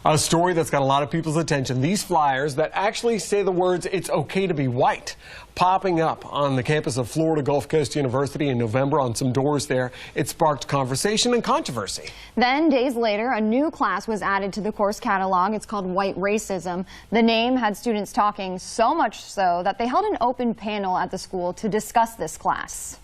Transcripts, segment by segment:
A story that's got a lot of people's attention. These flyers that actually say the words, "It's okay to be white," popping up on the campus of Florida Gulf Coast University in November on some doors there. It sparked conversation and controversy. Then, days later, a new class was added to the course catalog. It's called White Racism. The name had students talking, so much so that they held an open panel at the school to discuss this class.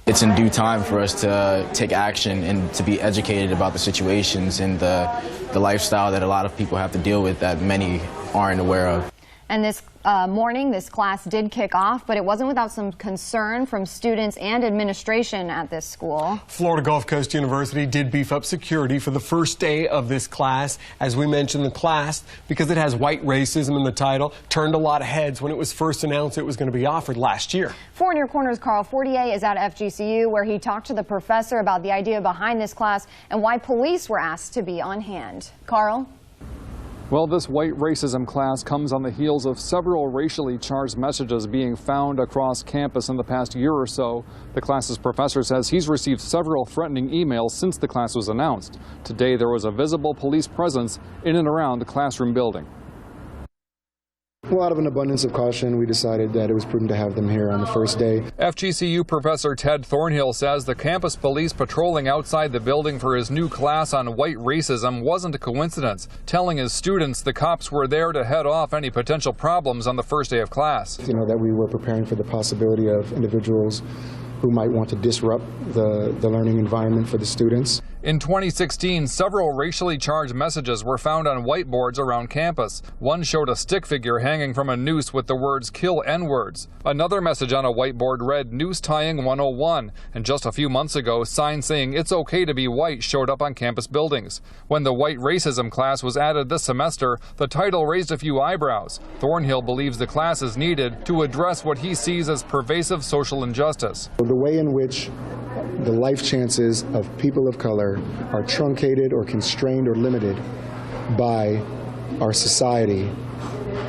It's in due time for us to take action and to be educated about the situations and the lifestyle that a lot of people have to deal with that many aren't aware of. And this morning, this class did kick off, but it wasn't without some concern from students and administration at this school. Florida Gulf Coast University did beef up security for the first day of this class. As we mentioned, the class, because it has white racism in the title, turned a lot of heads when it was first announced it was going to be offered last year. 4 News Corner's Carl Fortier is at FGCU, where he talked to the professor about the idea behind this class and why police were asked to be on hand. Carl? Well, this white racism class comes on the heels of several racially charged messages being found across campus in the past year or so. The class's professor says he's received several threatening emails since the class was announced. Today, there was a visible police presence in and around the classroom building. Well, out of an abundance of caution, we decided that it was prudent to have them here on the first day. FGCU Professor Ted Thornhill says the campus police patrolling outside the building for his new class on white racism wasn't a coincidence, telling his students the cops were there to head off any potential problems on the first day of class. You know, that we were preparing for the possibility of individuals who might want to disrupt the learning environment for the students. In 2016, several racially charged messages were found on whiteboards around campus. One showed a stick figure hanging from a noose with the words "kill N-words." Another message on a whiteboard read "Noose Tying 101." And just a few months ago, signs saying "It's okay to be white" showed up on campus buildings. When the white racism class was added this semester, the title raised a few eyebrows. Thornhill believes the class is needed to address what he sees as pervasive social injustice. The way in which the life chances of people of color are truncated or constrained or limited by our society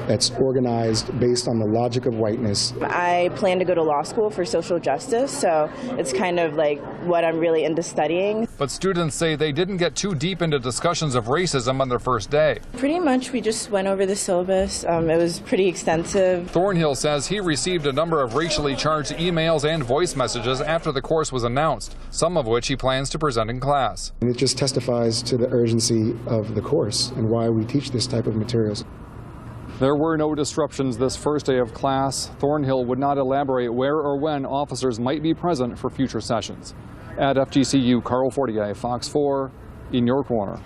that's organized based on the logic of whiteness. I plan to go to law school for social justice, so it's kind of like what I'm really into studying. But students say they didn't get too deep into discussions of racism on their first day. Pretty much we just went over the syllabus. It was pretty extensive. Thornhill says he received a number of racially charged emails and voice messages after the course was announced, some of which he plans to present in class. And it just testifies to the urgency of the course and why we teach this type of materials. There were no disruptions this first day of class. Thornhill would not elaborate where or when officers might be present for future sessions. At FGCU, Carl Fortier, Fox 4, in your corner.